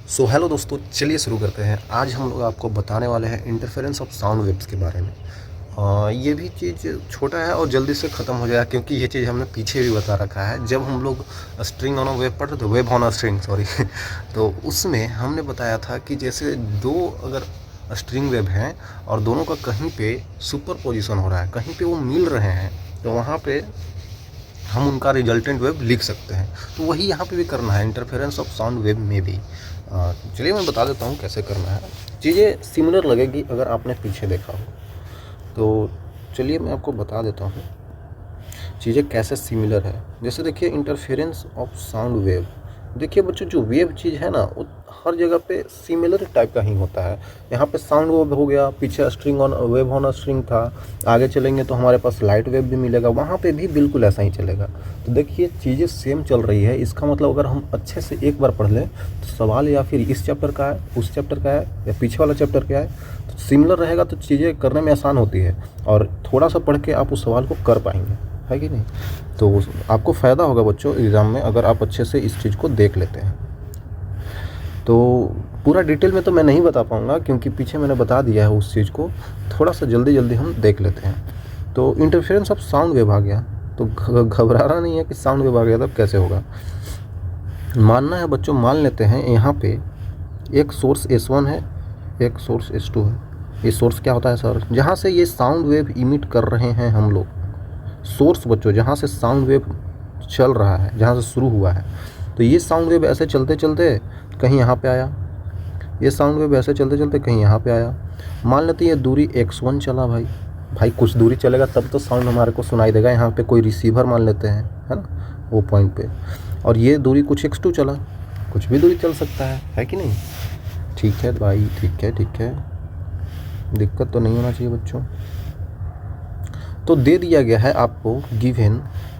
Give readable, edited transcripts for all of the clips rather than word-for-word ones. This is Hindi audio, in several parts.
हेलो दोस्तों, चलिए शुरू करते हैं। आज हम लोग आपको बताने वाले हैं इंटरफेरेंस ऑफ साउंड वेव्स के बारे में। ये भी चीज़ छोटा है और जल्दी से ख़त्म हो जाएगा, क्योंकि ये चीज़ हमने पीछे भी बता रखा है जब हम लोग स्ट्रिंग ऑन अ वेव पढ़ रहे थे, wave on a string, sorry. तो उसमें हमने बताया था कि जैसे दो अगर स्ट्रिंग वेव हैं और दोनों का कहीं पे सुपर पोजिशन हो रहा है, कहीं पे वो मिल रहे हैं, तो वहाँ पे हम उनका रिजल्टेंट वेव लिख सकते हैं। तो वही यहाँ पे भी करना है, इंटरफेरेंस ऑफ साउंड वेव में भी। चलिए मैं बता देता हूँ कैसे करना है। चीज़ें सिमिलर लगेगी अगर आपने पीछे देखा हो, तो चलिए मैं आपको बता देता हूँ चीज़ें कैसे सिमिलर है। जैसे देखिए इंटरफेरेंस ऑफ साउंड वेव, देखिए बच्चों जो वेव चीज़ है ना वो हर जगह पे सिमिलर टाइप का ही होता है। यहाँ पे साउंड वेव हो गया, पीछे string on wave on string था, आगे चलेंगे तो हमारे पास लाइट वेव भी मिलेगा, वहाँ पे भी बिल्कुल ऐसा ही चलेगा। तो देखिए चीज़ें सेम चल रही है, इसका मतलब अगर हम अच्छे से एक बार पढ़ लें तो सवाल या फिर इस चैप्टर का है, उस चैप्टर का है, या पीछे वाला चैप्टर का है, तो सिमिलर रहेगा तो चीज़ें करने में आसान होती है और थोड़ा सा पढ़ के आप उस सवाल को कर पाएंगे, है कि नहीं। तो आपको फ़ायदा होगा बच्चों एग्ज़ाम में अगर आप अच्छे से इस चीज़ को देख लेते हैं। तो पूरा डिटेल में तो मैं नहीं बता पाऊँगा, क्योंकि पीछे मैंने बता दिया है उस चीज़ को। थोड़ा सा जल्दी जल्दी हम देख लेते हैं। तो इंटरफेरेंस ऑफ साउंड वेव आ गया, तो घबराना नहीं है कि साउंड वेव आ गया तब कैसे होगा। मानना है बच्चों, मान लेते हैं यहाँ पे एक सोर्स S1 है, एक सोर्स S2 है। ये सोर्स क्या होता है सर? जहाँ से ये साउंड वेव इमिट कर रहे हैं हम लोग, सोर्स बच्चों जहाँ से साउंड वेव चल रहा है, जहाँ से शुरू हुआ है। तो ये साउंड वेव ऐसे चलते चलते कहीं यहाँ पे आया, ये साउंड वेव ऐसे चलते चलते कहीं यहाँ पे आया। मान लेते हैं ये दूरी x1 चला भाई कुछ दूरी चलेगा तब तो साउंड हमारे को सुनाई देगा। यहाँ पे कोई रिसीवर मान लेते हैं, है ना, वो पॉइंट पे। और ये दूरी कुछ x2 चला, कुछ भी दूरी चल सकता है कि नहीं। ठीक है भाई, ठीक है, दिक्कत तो नहीं होना चाहिए बच्चों। तो दे दिया गया है आपको गिवन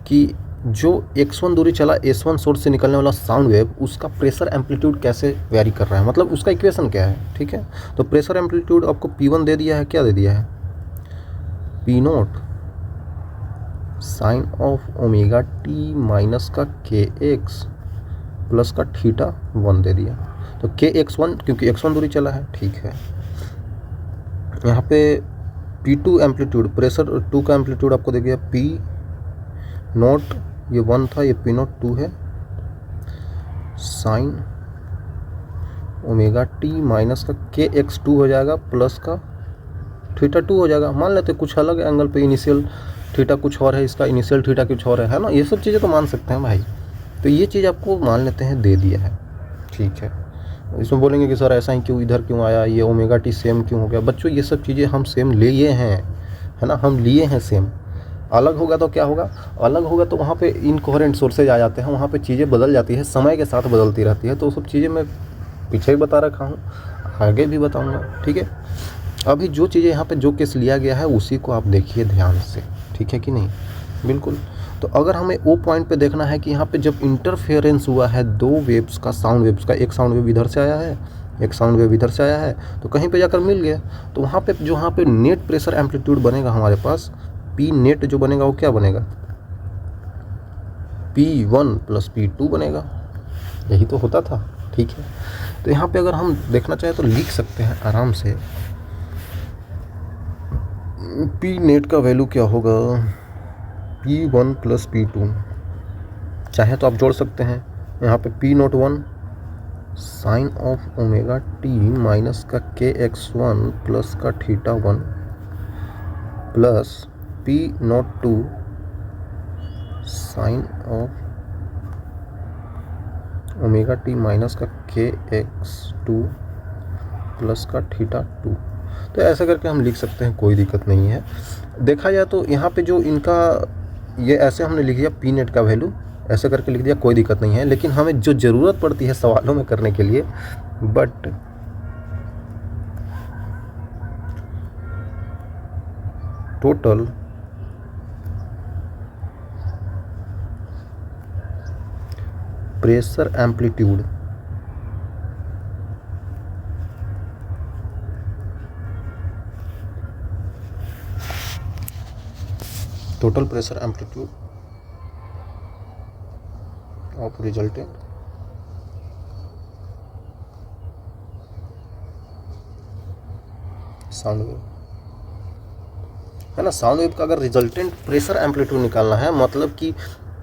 कि जो x1 दूरी चला S1 सोर्स से निकलने वाला साउंड वेव, उसका प्रेशर एम्पलीट्यूड कैसे वेरी कर रहा है, मतलब उसका इक्वेशन क्या है। ठीक है, तो प्रेशर एम्पलीट्यूड आपको P1 दे दिया है, क्या दे दिया है, P0 sine of omega t minus का kx प्लस का θ1 दे दिया। तो kx1 क्योंकि x1 दूरी चला है, ठीक है। यहाँ पे P2 एम्पलीट्यूड, प्रेशर 2 का एम्पलीट्यूड आपको दे दिया P0, ये 1 था, ये P0 2 है, साइन ओमेगा टी माइनस का kx2 हो जाएगा प्लस का θ2 हो जाएगा। मान लेते कुछ अलग एंगल पे इनिशियल थीटा कुछ और है, इसका इनिशियल थीटा कुछ और है ना, ये सब चीज़ें तो मान सकते हैं भाई। तो ये चीज़ आपको मान लेते हैं दे दिया है, ठीक है। इसमें बोलेंगे कि सर ऐसा ही क्यों, इधर क्यों आया, ये ओमेगा टी सेम क्यों हो गया। बच्चों ये सब चीज़ें हम सेम लिए हैं, है ना, हम लिए हैं सेम। अलग होगा तो क्या होगा, अलग होगा तो वहाँ पे इनकोहेरेंट सोर्सेज आ जाते हैं, वहाँ पे चीज़ें बदल जाती है, समय के साथ बदलती रहती है। तो सब चीज़ें मैं पीछे भी बता रखा हूँ, आगे भी बताऊँगा, ठीक है। अभी जो चीज़ें यहाँ पे जो केस लिया गया है उसी को आप देखिए ध्यान से, ठीक है कि नहीं, बिल्कुल। तो अगर हमें वो पॉइंट पे देखना है कि यहाँ पे जब इंटरफेरेंस हुआ है दो वेव्स का, साउंड वेव्स का, एक साउंड वेव इधर से आया है, एक साउंड वेव इधर से आया है, तो कहीं पे जाकर मिल गया, तो वहाँ पे जो यहाँ पे नेट प्रेशर एम्पलीट्यूड बनेगा हमारे पास, पी नेट जो बनेगा वो क्या बनेगा, P1 प्लस P2 बनेगा। यही तो होता था, ठीक है। तो यहाँ पे अगर हम देखना चाहें तो लिख सकते हैं आराम से, पी नेट का वैल्यू क्या होगा, P1 प्लस P2, चाहे तो आप जोड़ सकते हैं। यहाँ पे P01 sine of omega t minus का kx1 प्लस का θ1 plus P02 sine of omega t minus का kx2 प्लस का θ2। तो ऐसा करके हम लिख सकते हैं, कोई दिक्कत नहीं है। देखा जाए तो यहाँ पे जो इनका ये ऐसे हमने लिख दिया, पी नेट का वैल्यू ऐसे करके लिख दिया, कोई दिक्कत नहीं है। लेकिन हमें जो ज़रूरत पड़ती है सवालों में करने के लिए, but total pressure amplitude, total pressure amplitude of resultant sound wave, है ना। साउंड वेव का अगर रिजल्टेंट प्रेशर एम्पलीट्यूड निकालना है, मतलब कि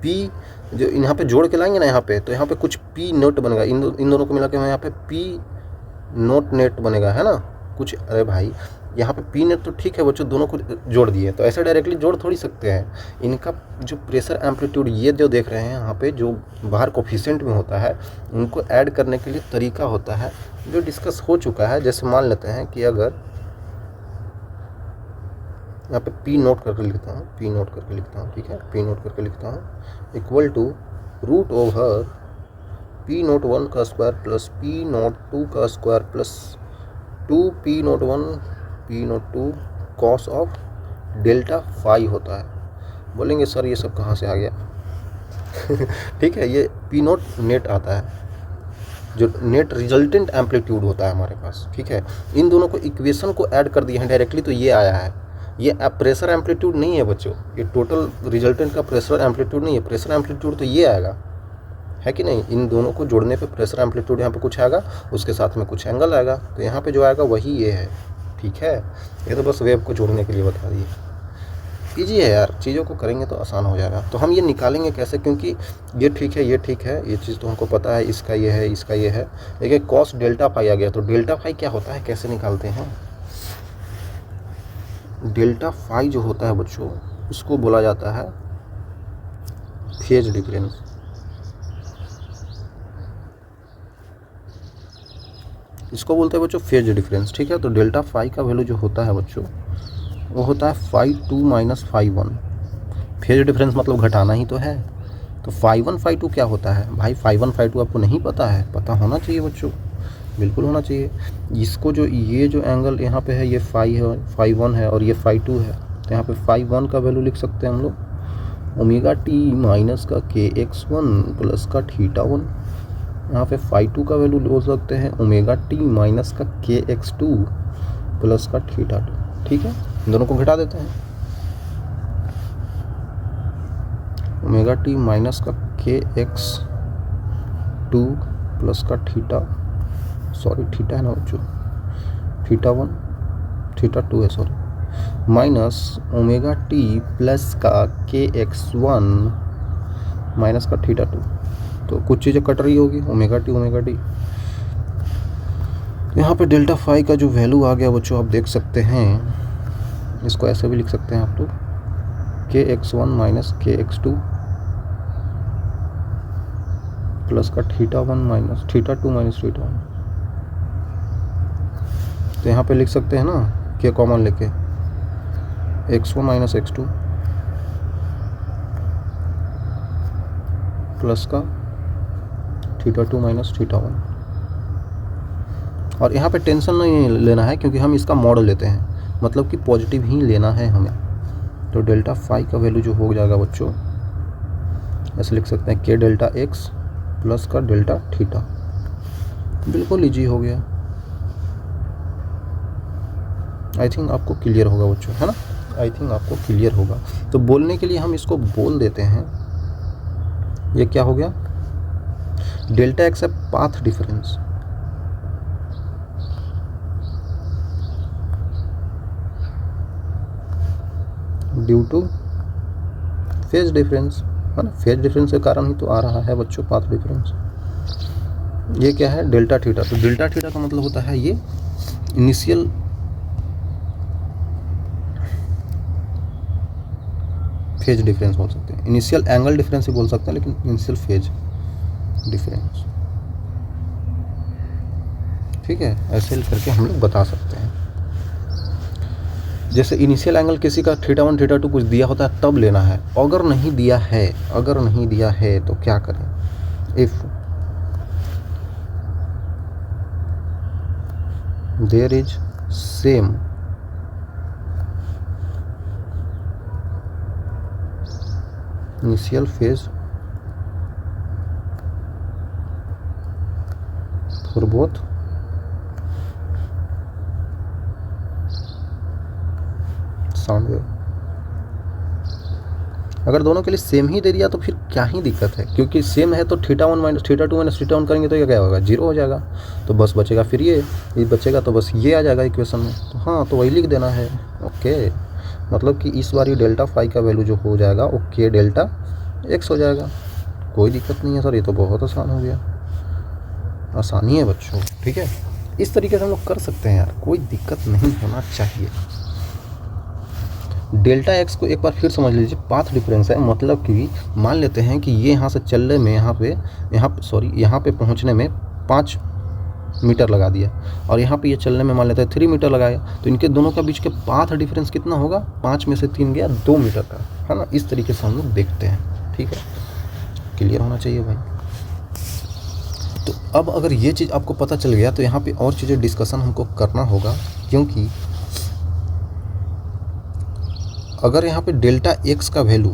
पी जो यहाँ पे जोड़ के लाएंगे ना यहाँ पे, तो यहाँ पे कुछ पी नोट बनेगा, इन दोनों को मिला के यहाँ पे पी नोट नेट बनेगा, है ना कुछ। अरे भाई यहाँ पे पी नेट तो ठीक है बच्चों, दोनों को जोड़ दिए, तो ऐसे डायरेक्टली जोड़ थोड़ी सकते हैं। इनका जो प्रेशर एम्पलीट्यूड ये जो देख रहे हैं यहाँ पे, जो बाहर कोफिशिएंट में होता है, उनको ऐड करने के लिए तरीका होता है जो डिस्कस हो चुका है। जैसे मान लेते हैं कि अगर यहाँ पे पी नोट करके लिखता हूँ, पी नोट करके लिखता हूँ, ठीक है, पी नोट करके लिखता हूँ, equal to root over P naught 1 का स्क्वायर प्लस पी नोट 2 का square plus 2 P naught 1 P naught 2 cos of delta phi होता है। बोलेंगे सर ये सब कहाँ से आ गया ठीक है, ये पी नोट नेट आता है, जो नेट रिजल्टेंट एम्पलीट्यूड होता है हमारे पास, ठीक है। इन दोनों को इक्वेशन को ऐड कर दिए हैं डायरेक्टली, तो ये आया है। ये प्रेशर एम्पलीट्यूड नहीं है बच्चों, ये टोटल रिजल्टेंट का प्रेशर एम्पलीट्यूड नहीं है। प्रेशर एम्पलीट्यूड तो ये आएगा, है कि नहीं। इन दोनों को जोड़ने पे प्रेशर एम्पलीट्यूड यहाँ पे कुछ आएगा, उसके साथ में कुछ एंगल आएगा, तो यहाँ पे जो आएगा वही ये है, ठीक है। ये तो बस वेव को जोड़ने के लिए बता दिए। ईजी है यार, चीज़ों को करेंगे तो आसान हो जाएगा। तो हम ये निकालेंगे कैसे, क्योंकि ये ठीक है, ये ठीक है, ये चीज़ तो हमको पता है, इसका ये है, इसका ये है। लेकिन कॉस डेल्टा फाई आ गया, तो डेल्टा फाई क्या होता है, कैसे निकालते हैं। डेल्टा फाई जो होता है बच्चों, उसको बोला जाता है फेज डिफरेंस। इसको बोलते हैं बच्चों फेज डिफरेंस, ठीक है। तो डेल्टा फाई का वैल्यू जो होता है बच्चों, वो होता है phi 2 minus phi 1। Phase difference मतलब घटाना ही तो है। तो फाई 1 फाई 2 क्या होता है भाई, फाई 1 फाई 2 आपको नहीं पता है, पता होना चाहिए बच्चों, बिल्कुल होना चाहिए। इसको जो ये जो एंगल यहाँ पे है, ये फाई है, फाई 1 है, और ये फाई 2 है, तो यहाँ पे फाई 1 का वैल्यू लिख सकते हैं हम लोग ओमेगा टी माइनस का के एक्स 1 प्लस का थीटा 1। यहाँ पे फाई 2 का वैल्यू बोल सकते हैं ओमेगा टी माइनस का के एक्स 2 प्लस का थीटा 2, ठीक है। इन दोनों को घटा देते हैं, ओमेगा टी माइनस का के एक्स 2 प्लस का थीटा, सॉरी थीटा है ना बच्चों, थीटा 1 थीटा 2 है sorry, minus omega T plus का के एक्स 1 माइनस का थीटा 2। तो कुछ चीज़ें कट रही होगी, ओमेगा टी ओमेगा टी। यहाँ पे डेल्टा फाई का जो वैल्यू आ गया बच्चों, आप देख सकते हैं, इसको ऐसे भी लिख सकते हैं आप लोग, के एक्स 1 माइनस के एक्स 2 प्लस का theta 1 minus theta 2 minus theta 1। तो यहाँ पे लिख सकते हैं ना, के कॉमन लेके x1 माइनस x2 प्लस का थीटा 2 माइनस थीटा 1। और यहाँ पे टेंशन नहीं लेना है, क्योंकि हम इसका मॉडल लेते हैं, मतलब कि पॉजिटिव ही लेना है हमें। तो डेल्टा फाई का वैल्यू जो हो जाएगा बच्चों, ऐसे लिख सकते हैं के डेल्टा एक्स प्लस का डेल्टा थीटा। बिल्कुल इजी हो गया, आई थिंक आपको क्लियर होगा बच्चों, है ना, आई थिंक आपको क्लियर होगा। तो बोलने के लिए हम इसको बोल देते हैं, ये क्या हो गया, डेल्टा एक्स है path difference, due two phase difference, है ना। फेज डिफरेंस के कारण ही तो आ रहा है बच्चों पाथ डिफरेंस। ये क्या है, डेल्टा थीटा। तो डेल्टा थीटा का मतलब होता है ये इनिशियल फेज डिफरेंस बोल सकते हैं, इनिशियल एंगल डिफरेंस ही बोल सकते हैं, लेकिन इनिशियल फेज डिफरेंस, ठीक है। ऐसे करके हम लोग बता सकते हैं। जैसे इनिशियल एंगल किसी का थीटा 1 थीटा 2 कुछ दिया होता है तब लेना है, अगर नहीं दिया है, अगर नहीं दिया है तो क्या करें, if there is same initial phase for both sound wave, अगर दोनों के लिए सेम ही दे दिया तो फिर क्या ही दिक्कत है, क्योंकि सेम है तो theta 1 minus theta 2 minus theta 1 करेंगे तो ये क्या होगा, 0 हो जाएगा। तो बस बचेगा फिर ये बचेगा, तो बस ये आ जाएगा इक्वेशन में। तो हाँ, तो वही लिख देना है। ओके, मतलब कि इस बार ये डेल्टा फाई का वैल्यू जो हो जाएगा वो के डेल्टा एक्स हो जाएगा। कोई दिक्कत नहीं है सर, ये तो बहुत आसान हो गया। आसानी है बच्चों, ठीक है। इस तरीके से हम लोग कर सकते हैं यार, कोई दिक्कत नहीं होना चाहिए। डेल्टा एक्स को एक बार फिर समझ लीजिए, पाथ डिफरेंस है। मतलब कि मान लेते हैं कि ये यहाँ से चलने में यहाँ पे पहुँचने में 5 मीटर लगा दिया, और यहाँ पे ये चलने में मान लेते हैं 3 मीटर लगाया, तो इनके दोनों का बीच के पाथ डिफरेंस कितना होगा, 5 में से 3 गया 2 मीटर का, है ना। इस तरीके से हम लोग देखते हैं, ठीक है। क्लियर होना चाहिए भाई। तो अब अगर ये चीज़ आपको पता चल गया तो यहाँ पे और चीज़ें डिस्कशन हमको करना होगा, क्योंकि अगर यहाँ पे डेल्टा एक्स का वैल्यू,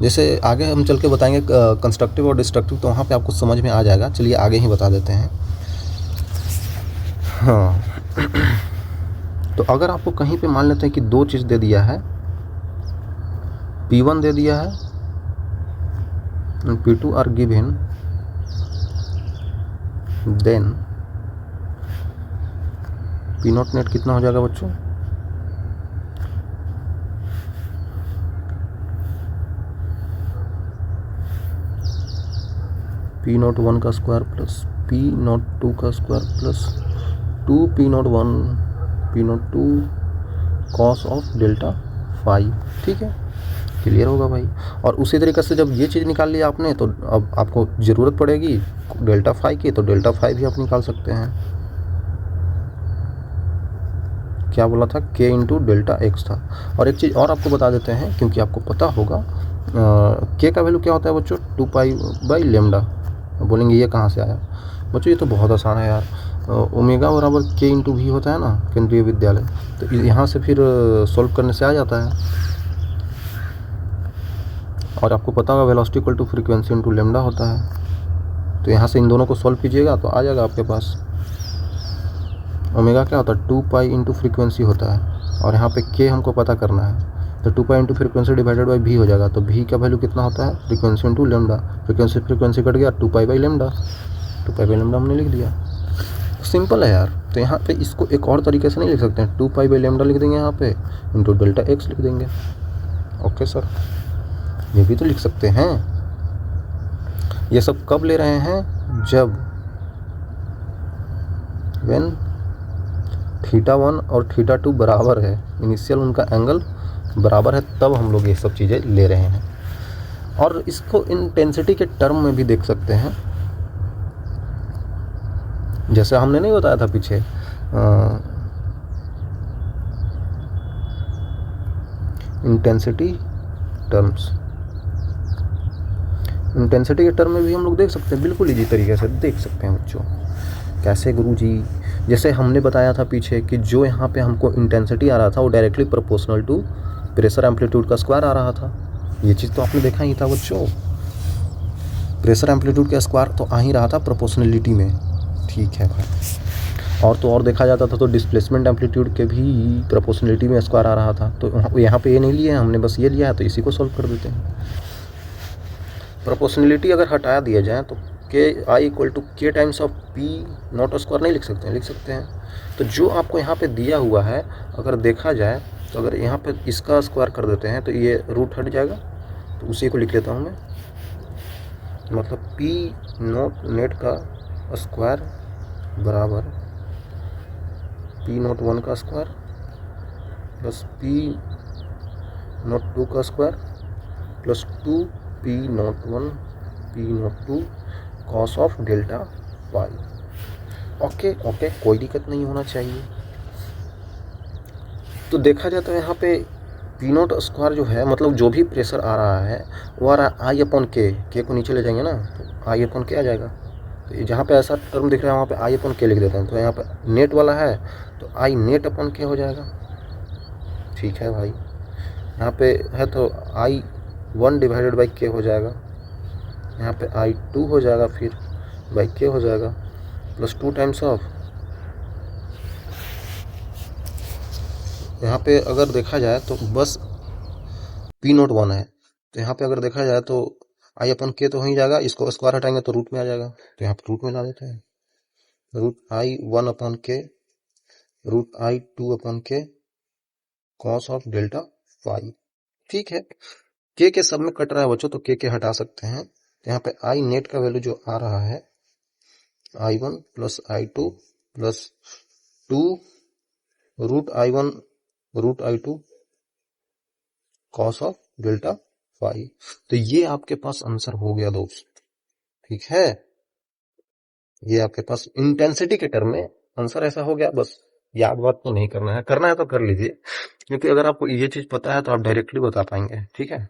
जैसे आगे हम चल के बताएंगे कंस्ट्रक्टिव और डिस्ट्रक्टिव, तो वहाँ पे आपको समझ में आ जाएगा। चलिए आगे ही बता देते हैं। हाँ तो अगर आपको कहीं पे मान लेते हैं कि 2 चीज़ दे दिया है, P1 दे दिया है P2 are given, then P naught net कितना हो जाएगा बच्चों, P नॉट 1 का स्क्वायर प्लस P नॉट 2 का square plus 2 P naught 1 P naught 2 cos of delta phi, ठीक है। क्लियर होगा भाई। और उसी तरीके से जब ये चीज़ निकाल लिया आपने, तो अब आपको ज़रूरत पड़ेगी डेल्टा फाई की, तो डेल्टा फाई भी आप निकाल सकते हैं। क्या बोला था, k इंटू डेल्टा एक्स था। और एक चीज़ और आपको बता देते हैं, क्योंकि आपको पता होगा k का वैल्यू क्या होता है बच्चों, 2 पाई बाई लेमडा। बोलेंगे ये कहाँ से आया बच्चों, ये तो बहुत आसान है यार। ओमेगा बराबर k इंटू भी होता है ना केंद्रीय विद्यालय, तो यहाँ से फिर सॉल्व करने से आ जाता है। और आपको पता होगा velocity equal to frequency into lambda होता है, तो यहाँ से इन दोनों को सॉल्व कीजिएगा तो आ जाएगा आपके पास। ओमेगा क्या होता है, 2 पाई इंटू फ्रीक्वेंसी होता है, और यहाँ पे k हमको पता करना है, तो 2 pi into frequency divided by v हो जाएगा। तो v का वैल्यू कितना होता है, frequency into lambda, frequency cut गया, 2 pi by lambda, 2 pi by lambda हमने लिख दिया। सिंपल है यार। तो यहाँ पे इसको एक और तरीके से नहीं लिख सकते हैं, 2 पाई बाई लेमडा लिख देंगे यहाँ पे, इंटू डेल्टा एक्स लिख देंगे। ओके सर, ये भी तो लिख सकते हैं। ये सब कब ले रहे हैं, जब व्हेन थीटा 1 और थीटा 2 बराबर है, इनिशियल उनका एंगल बराबर है, तब हम लोग ये सब चीज़ें ले रहे हैं। और इसको इंटेंसिटी के टर्म में भी देख सकते हैं, जैसे हमने नहीं बताया था पीछे, इंटेंसिटी टर्म्स, इंटेंसिटी के टर्म में भी हम लोग देख सकते हैं, बिल्कुल इजी तरीके से देख सकते हैं बच्चों। कैसे गुरुजी, जैसे हमने बताया था पीछे कि जो यहाँ पे हमको इंटेंसिटी आ रहा था वो directly proportional to pressure amplitude का स्क्वायर आ रहा था। ये चीज़ तो आपने देखा ही था बच्चों, प्रेशर एम्पलीट्यूड का स्क्वायर तो आ ही रहा था प्रोपोर्शनलिटी में, ठीक है भाई। और तो और देखा जाता था तो डिस्प्लेसमेंट एम्पलीट्यूड के भी प्रोपोर्शनलिटी में स्क्वायर आ रहा था। तो यहाँ पे ये नहीं लिया है हमने, बस ये लिया है, तो इसी को सॉल्व कर देते हैं। प्रोपोर्शनलिटी अगर हटा दिया जाए तो के आई इक्वल टू के times of P not square नहीं लिख सकते हैं, लिख सकते हैं। तो जो आपको यहाँ पे दिया हुआ है, अगर देखा जाए तो अगर यहाँ पे इसका स्क्वायर कर देते हैं तो ये रूट हट जाएगा, तो उसी को लिख लेता हूँ मैं। मतलब पी नॉट नेट का स्क्वायर बराबर पी नॉट 1 का स्क्वायर प्लस पी नॉट 2 का square plus 2 P not 1 P not 2 cos of delta pi. Okay okay, कोई दिक्कत नहीं होना चाहिए। तो देखा जाए तो यहाँ पे पी नॉट स्क्वायर जो है, मतलब जो भी प्रेशर आ रहा है वो आ रहा है आई अपॉन के को नीचे ले जाएंगे ना, तो आई अपॉन के आ जाएगा। तो जहाँ पे ऐसा टर्म दिख रहा है वहाँ पे आई अपॉन के लिख देते हैं। तो यहाँ पे नेट वाला है तो आई नेट अपॉन के हो जाएगा, ठीक है भाई। यहाँ पे है तो आई 1 डिवाइडेड बाई के हो जाएगा, यहाँ पे आई 2 हो जाएगा, फिर बाई के हो जाएगा, प्लस 2 टाइम्स ऑफ, यहाँ पे अगर देखा जाए तो बस पी नॉट 1 है, तो यहाँ पे अगर देखा जाए तो आई अपन के तो हो ही जाएगा, इसको स्क्वायर हटाएंगे तो रूट में आ जाएगा, तो यहाँ पे रूट में ला देते हैं। Root I 1/k root I 2/k cos of delta phi. ठीक है, के सब में कट रहा है बच्चों, तो के हटा सकते हैं। तो यहाँ पे आई नेट का वैल्यू जो आ रहा है I1 plus I2 plus 2 root I1 root I2 cos of delta phi. तो ये आपके पास आंसर हो गया दोस्त। ठीक है, ये आपके पास इंटेंसिटी के टर्म में आंसर ऐसा हो गया। बस याद बात तो नहीं करना है तो कर लीजिए, क्योंकि अगर आपको ये चीज पता है तो आप डायरेक्टली बता पाएंगे। ठीक है,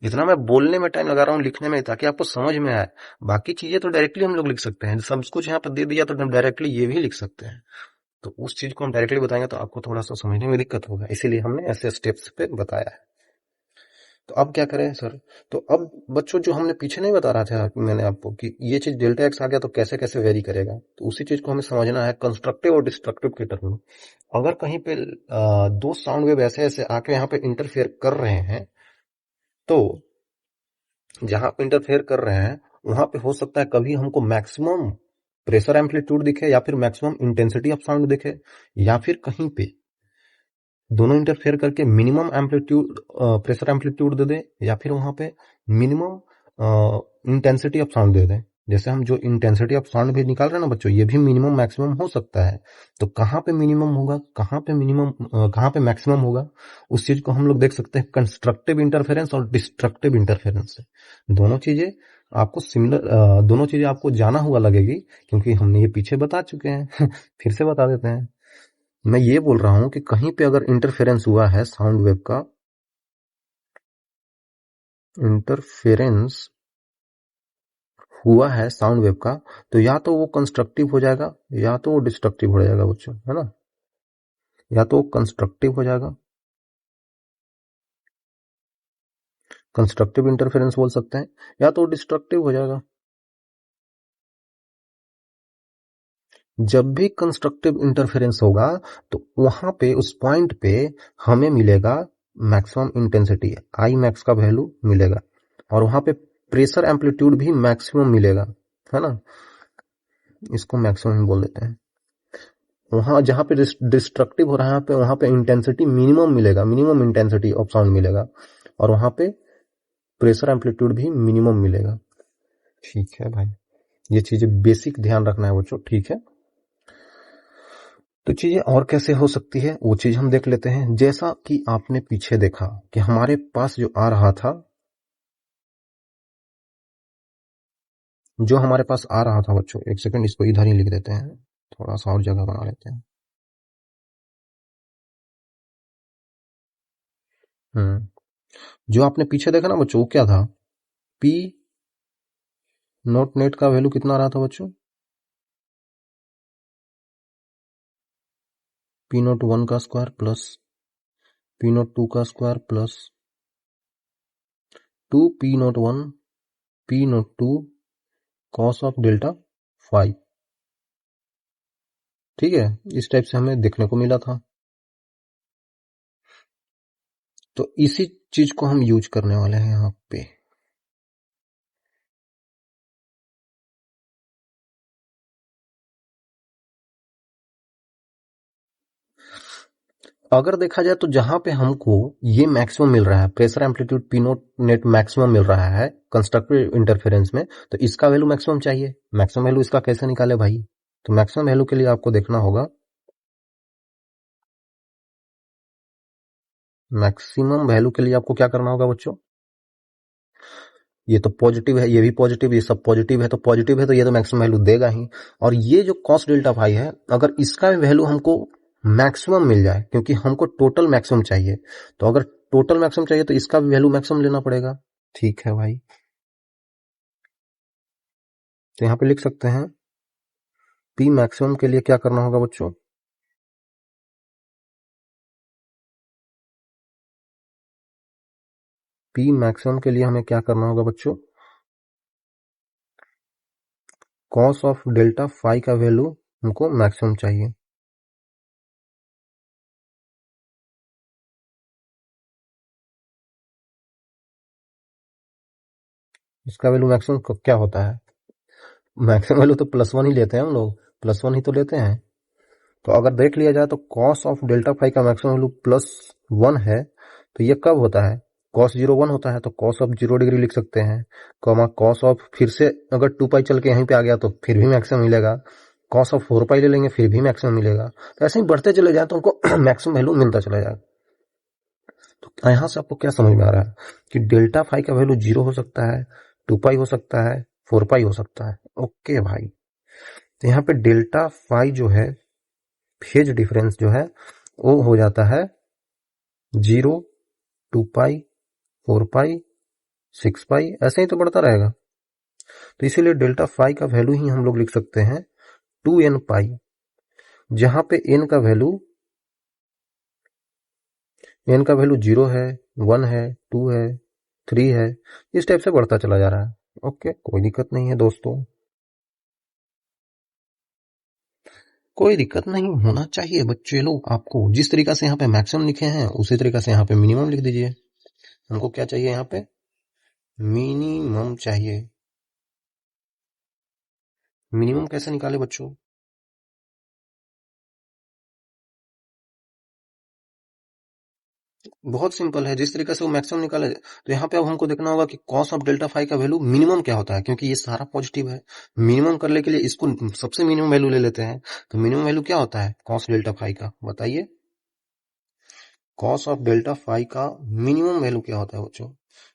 इतना मैं बोलने में टाइम लगा रहा हूँ, लिखने में, ताकि आपको समझ में आए। बाकी चीजें तो डायरेक्टली हम लोग लिख सकते हैं, सब कुछ यहाँ पर दे दिया तो हम डायरेक्टली ये भी लिख सकते हैं। तो उस चीज को हम डायरेक्टली बताएंगे तो आपको थोड़ा सा समझने में दिक्कत होगा, इसीलिए हमने ऐसे स्टेप्स पे बताया है। तो अब क्या करें सर? तो अब बच्चों, जो हमने पीछे नहीं बता रहा था मैंने आपको कि ये चीज डेल्टा एक्स आ गया तो कैसे कैसे वेरी करेगा, तो उसी चीज को हमें समझना है कंस्ट्रक्टिव और डिस्ट्रक्टिव के टर्म में। अगर कहीं पे दो साउंड वेव ऐसे ऐसे आके यहाँ पे इंटरफेयर कर रहे हैं, तो जहां पे इंटरफेयर कर रहे हैं वहां पे हो सकता है कभी हमको मैक्सिमम प्रेशर एम्पलीट्यूड दिखे, या फिर मैक्सिमम इंटेंसिटी ऑफ साउंड दिखे, या फिर कहीं पे दोनों इंटरफेयर करके मिनिमम एम्पलीट्यूड प्रेशर एम्पलीट्यूड दे दे, या फिर वहां पे मिनिमम इंटेंसिटी ऑफ साउंड दे दे। जैसे हम जो इंटेंसिटी ऑफ साउंड भी निकाल रहे हैं ना बच्चों, ये भी मिनिमम मैक्सिमम हो सकता है। तो कहाँ पे मिनिमम होगा, कहाँ पे मिनिमम, कहाँ पे मैक्सिमम होगा, उस चीज को हम लोग देख सकते हैं कंस्ट्रक्टिव इंटरफेरेंस और डिस्ट्रक्टिव इंटरफेरेंस से। दोनों चीजें आपको सिमिलर, दोनों चीजें आपको जाना हुआ लगेगी, क्योंकि हमने ये पीछे बता चुके हैं फिर से बता देते हैं। मैं ये बोल रहा हूं कि कहीं पे अगर इंटरफेरेंस हुआ है साउंड वेव का, इंटरफेरेंस हुआ है साउंड वेव का, तो या तो वो कंस्ट्रक्टिव हो जाएगा या तो वो डिस्ट्रक्टिव हो जाएगा बच्चों, है ना। या तो वो कंस्ट्रक्टिव हो जाएगा, कंस्ट्रक्टिव इंटरफेरेंस बोल सकते हैं, या तो डिस्ट्रक्टिव हो जाएगा। जब भी कंस्ट्रक्टिव इंटरफेरेंस होगा तो वहां पे उस पॉइंट पे हमें मिलेगा मैक्सिमम इंटेंसिटी, आई मैक्स का वैल्यू मिलेगा, और वहां पे प्रेशर एम्पलीट्यूड भी मैक्सिमम मिलेगा, है ना। इसको मैक्सिमम बोल देते हैं। वहां जहां पे डिस्ट्रक्टिव हो रहा है पे वहां पे इंटेंसिटी मिनिमम मिलेगा, मिनिमम इंटेंसिटी ऑफ साउंड मिलेगा, और वहां पे प्रेशर एम्पलीट्यूड भी मिनिमम मिलेगा। ठीक है भाई, ये चीजें बेसिक ध्यान रखना है बच्चों। ठीक है, तो चीजें और कैसे हो सकती है वो चीज हम देख लेते हैं। जैसा कि आपने पीछे देखा कि हमारे पास जो आ रहा था, जो हमारे पास आ रहा था बच्चों, एक सेकंड इसको इधर ही लिख देते हैं, थोड़ा सा और जगह बना लेते हैं। जो आपने पीछे देखा ना बच्चों, वो क्या था? पी नोट नेट का वैल्यू कितना आ रहा था बच्चों? पी नोट 1 का स्क्वायर प्लस पी नोट 2 का square plus 2 P naught 1 P naught 2 cos of delta 5। ठीक है, इस टाइप से हमें देखने को मिला था। तो इसी चीज को हम यूज करने वाले हैं यहाँ पे। अगर देखा जाए तो जहां पे हमको ये मैक्सिमम मिल रहा है, pressure amplitude P naught net maximum मिल रहा है कंस्ट्रक्टिव इंटरफेरेंस में, तो इसका वैल्यू मैक्सिमम चाहिए। मैक्सिमम वैल्यू इसका कैसे निकाले भाई? तो मैक्सिमम वैल्यू के लिए आपको देखना होगा, मैक्सिमम वैल्यू के लिए आपको क्या करना होगा बच्चों? ये तो पॉजिटिव है, ये भी पॉजिटिव, ये सब पॉजिटिव है, तो पॉजिटिव है तो ये तो मैक्सिमम वैल्यू देगा ही। और ये जो कॉस डेल्टा फाई है, अगर इसका वैल्यू हमको मैक्सिमम मिल जाए, क्योंकि हमको टोटल मैक्सिमम चाहिए, तो अगर टोटल मैक्सिमम चाहिए तो इसका भी वैल्यू मैक्सिमम लेना पड़ेगा। ठीक है भाई, तो यहाँ पे लिख सकते हैं पी मैक्सिमम के लिए क्या करना होगा बच्चों? पी मैक्सिमम के लिए हमें क्या करना होगा बच्चों? कॉस ऑफ डेल्टा फाई का वैल्यू हमको मैक्सिमम चाहिए। इसका वैल्यू मैक्सिमम क्या होता है? मैक्सिमम वैल्यू तो +1 ही लेते हैं हम लोग, +1 ही तो लेते हैं। तो अगर देख लिया जाए तो कॉस ऑफ डेल्टा फाई का मैक्सिमम वैल्यू +1 है, तो ये कब होता है? कॉस 0 1 होता है, तो कॉस ऑफ 0 डिग्री लिख सकते हैं, कॉमा कॉस ऑफ फिर से अगर 2 पाई चल के यहीं पे आ गया तो फिर भी मैक्सिमम मिलेगा, कॉस ऑफ 4 पाई ले लेंगे फिर भी मैक्सिमम मिलेगा। तो ऐसे ही बढ़ते चले जाए तो उनको मैक्सिमम वैल्यू मिलता चला जाएगा। तो यहाँ से आपको क्या समझ में आ रहा है कि डेल्टा फाई का वैल्यू 0 हो सकता है, 2 पाई हो सकता है, 4 पाई हो सकता है। ओके भाई, तो यहाँ पे डेल्टा फाई जो है, फेज डिफरेंस जो है वो हो जाता है 0, 2 पाई, 4 पाई, 6 पाई, ऐसे ही तो बढ़ता रहेगा। तो इसीलिए डेल्टा फाई का वैल्यू ही हम लोग लिख सकते हैं 2n पाई, जहां पे n का वैल्यू 0 है, 1 है, 2 है, 3 है, इस टाइप से बढ़ता चला जा रहा है। ओके, कोई दिक्कत नहीं है दोस्तों, कोई दिक्कत नहीं होना चाहिए बच्चे लोग। आपको जिस तरीका से यहाँ पे मैक्सिमम लिखे हैं उसी तरीका से यहाँ पे मिनिमम लिख दीजिए। हमको क्या चाहिए? यहाँ पे मिनिमम चाहिए। मिनिमम कैसे निकाले बच्चों? बहुत सिंपल है, जिस तरीके से वो मैक्सिमम निकाले। तो यहाँ पे अब हमको देखना होगा कि कॉस ऑफ डेल्टा फाई का वैल्यू मिनिमम क्या होता है, क्योंकि ये सारा पॉजिटिव है। मिनिमम करने के लिए इसको सबसे मिनिमम वैल्यू ले लेते हैं। तो मिनिमम वैल्यू क्या होता है कॉस डेल्टा फाई का, बताइए? कॉस ऑफ डेल्टा फाई का मिनिमम वैल्यू क्या होता है बच्चों?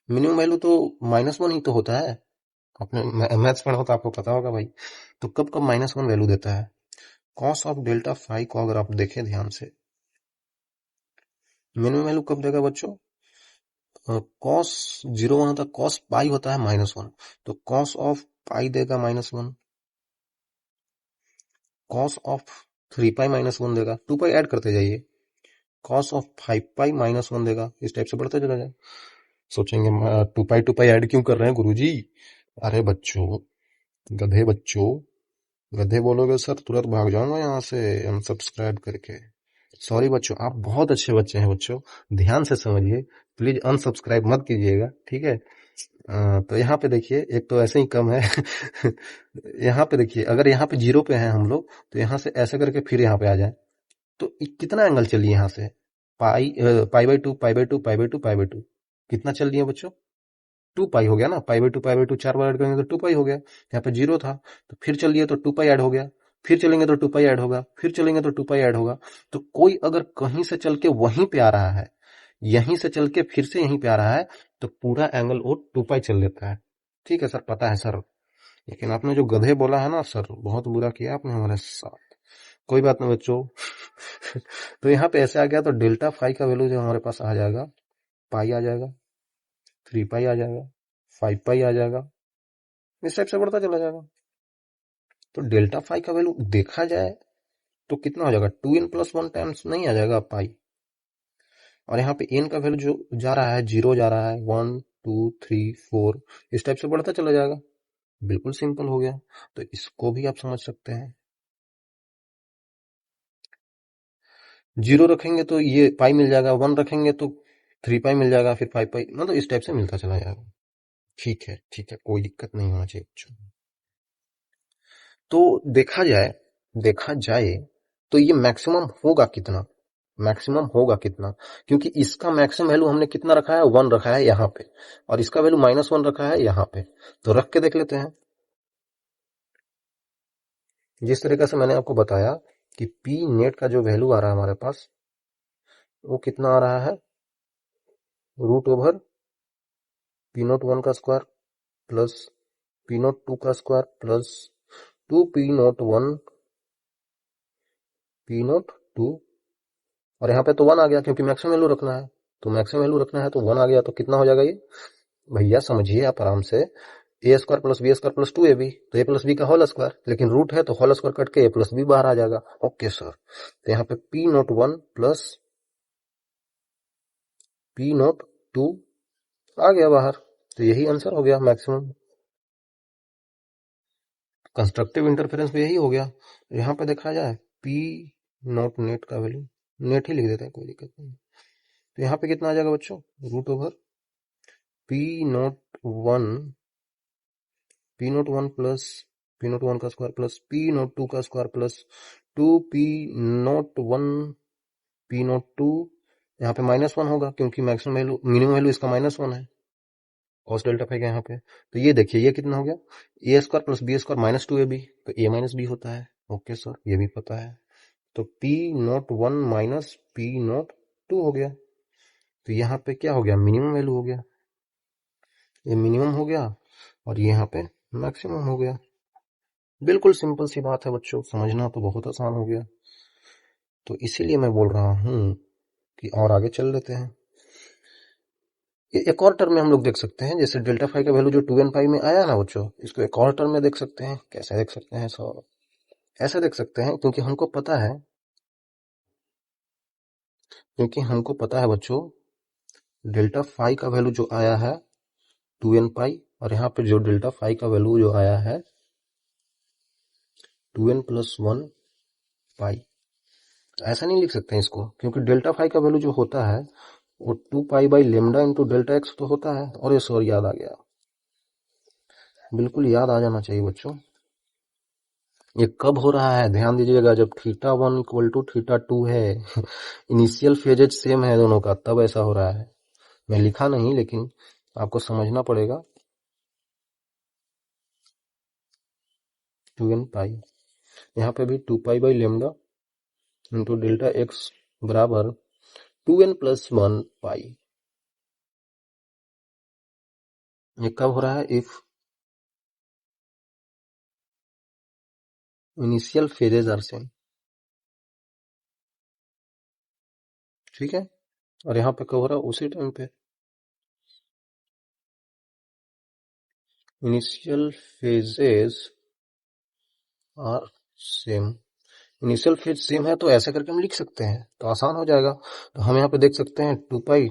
मिनिमम वैल्यू तो -1 ही तो होता है। आपने मैथ्स पढ़ा हो तो आपको पता होगा भाई। तो कब कब -1 वैल्यू देता है? कॉस ऑफ डेल्टा फाई को अगर आप देखें ध्यान से, मिनिमम वैल्यू कब देगा बच्चों? कॉस 0 1 होता है, कॉस पाई होता है -1, तो कॉस ऑफ पाई देगा -1, कॉस ऑफ 3 पाई -1 देगा, 2 पाई ऐड करते जाइए, कॉस ऑफ 5 पाई -1 देगा, इस टाइप से बढ़ते चला जाए। सोचेंगे 2 पाई ऐड क्यों कर रहे हैं गुरुजी? अरे बच्चों, गधे बच्चों, गधे बोलोगे सर तुरंत भाग जाऊंगा यहाँ से अनसब्सक्राइब करके। सॉरी बच्चों, आप बहुत अच्छे बच्चे हैं बच्चों, ध्यान से समझिए, प्लीज अनसब्सक्राइब मत कीजिएगा, ठीक है? तो यहाँ पे देखिए, एक तो ऐसे ही कम है यहाँ पे देखिए, अगर यहाँ पे 0 पे हैं हम लोग, तो यहाँ से ऐसे करके फिर यहाँ पे आ जाए तो कितना एंगल चलिए यहाँ से? पाई/2 पाई/2 पाई/2 पाई/2, कितना चल रही है बच्चों? 2 पाई हो गया ना, पाई/2 पाई/2 4 बार ऐड करेंगे तो 2 पाई हो गया। यहाँ पे 0 था तो फिर चलिए तो 2 पाई ऐड हो गया, फिर चलेंगे तो 2 पाई ऐड होगा, फिर चलेंगे तो 2 पाई ऐड होगा। तो कोई अगर कहीं से चल के वहीं पे आ रहा है, यहीं से चल के फिर से यहीं पे आ रहा है, तो पूरा एंगल वो 2 पाई चल लेता है। ठीक है सर, पता है सर, लेकिन आपने जो गधे बोला है ना सर, बहुत बुरा किया आपने हमारे साथ। कोई बात नहीं बच्चों तो यहाँ पे ऐसे आ गया तो डेल्टा फाई का वैल्यू जो हमारे पास आ जाएगा, पाई आ जाएगा, 3 पाई आ जाएगा, 5 पाई आ जाएगा, इस टाइप से बढ़ता चला जाएगा। तो डेल्टा फाई का वैल्यू देखा जाए तो कितना हो जाएगा? 2n+1 टाइम्स नहीं आ जाएगा पाई, और यहाँ पे n का वैल्यू जो जा रहा है 0 जा रहा है, 1 2 3 4, इस टाइप से बढ़ता चला जाएगा। बिल्कुल सिंपल हो गया। तो इसको भी आप समझ सकते हैं, 0 रखेंगे तो ये पाई मिल जाएगा, 1 रखेंगे तो 3 पाई मिल जाएगा, फिर 5 पाई, मतलब इस टाइप से मिलता चला जाएगा। ठीक है, ठीक है, कोई दिक्कत नहीं होना चाहिए बच्चों। तो देखा जाए तो ये मैक्सिमम होगा कितना? मैक्सिमम होगा कितना? क्योंकि इसका मैक्सिमम वैल्यू हमने कितना रखा है? 1 रखा है यहाँ पे, और इसका वैल्यू -1 रखा है यहाँ पे। तो रख के देख लेते हैं। जिस तरीके से मैंने आपको बताया कि पी नेट का जो वैल्यू आ रहा है हमारे पास, वो कितना आ रहा है? √ओवर P0 1 का स्क्वायर प्लस P0 2 का स्क्वायर प्लस 2 P0 1 P0 2, और यहाँ पे तो 1 आ गया क्योंकि मैक्सिमम वैल्यू रखना है। तो मैक्सिमम वैल्यू रखना है तो 1 आ गया, तो कितना हो जाएगा ये? भैया समझिए आप आराम से, a² + b² + 2ab, तो a + b का होल स्क्वायर, लेकिन रूट है तो होल स्क्वायर कट के a + b बाहर आ जाएगा। ओके सर, तो यहाँ पे P0 1 प्लस P0 2 आ गया बाहर, तो यही आंसर हो गया मैक्सिमम। कंस्ट्रक्टिव इंटरफेरेंस में यही हो गया। यहाँ पे देखा जाए P0 नेट का वैल्यू, नेट ही लिख देते हैं, कोई दिक्कत नहीं। तो यहाँ पे कितना आ जाएगा बच्चों? √ओवर P0 1 P naught one plus P naught one का square plus P naught two का square plus 2 P naught one P naught two, यहाँ पे -1 होगा क्योंकि मैक्सिमम वैल्यू मिनिमम वैल्यू इसका -1 है कॉस डेल्टा फाई का यहाँ पे। तो ये देखिए ये कितना हो गया, A square plus B square -2ab, तो a माइनस बी होता है। ओके सर, ये भी पता है। तो P naught one minus P naught two हो गया। तो यहाँ पे क्या हो गया, मिनिमम वैल्यू हो गया, ये मिनिमम हो गया और ये यहाँ पे मैक्सिमम हो गया। बिल्कुल सिंपल सी बात है बच्चों, समझना तो बहुत आसान हो गया। तो इसीलिए मैं बोल रहा हूँ कि और आगे चल लेते हैं। एक और टर्म में हम लोग देख सकते हैं, जैसे डेल्टा फाई का वैल्यू जो 2n पाई में आया ना बच्चों, इसको एक और टर्म में देख सकते हैं। कैसे देख सकते हैं सर? ऐसे देख सकते हैं क्योंकि हमको पता है बच्चों, डेल्टा फाई का वैल्यू जो आया है 2n पाई, और यहाँ पे जो डेल्टा फाई का वैल्यू जो आया है 2n प्लस 1 पाई। ऐसा नहीं लिख सकते हैं इसको, क्योंकि डेल्टा फाई का वैल्यू जो होता है वो 2 pi by lambda into delta x तो होता है। और ये सर याद आ गया, बिल्कुल याद आ जाना चाहिए बच्चों। ये कब हो रहा है ध्यान दीजिएगा, जब θ1 इक्वल टू θ2 है इनिशियल फेजेज सेम है दोनों का, तब ऐसा हो रहा है। मैं लिखा नहीं लेकिन आपको समझना पड़ेगा। 2n पाई, यहाँ पे भी 2 pi by lambda into delta x बराबर 2n प्लस 1 पाई। ये कब हो रहा है, if initial phases are same. ठीक है, और यहाँ पे कब हो रहा है, उसी टाइम पे initial phases are same. Initial phase same है तो ऐसे करके हम लिख सकते हैं, तो आसान हो जाएगा। तो हम यहाँ पे देख सकते हैं 2 पाई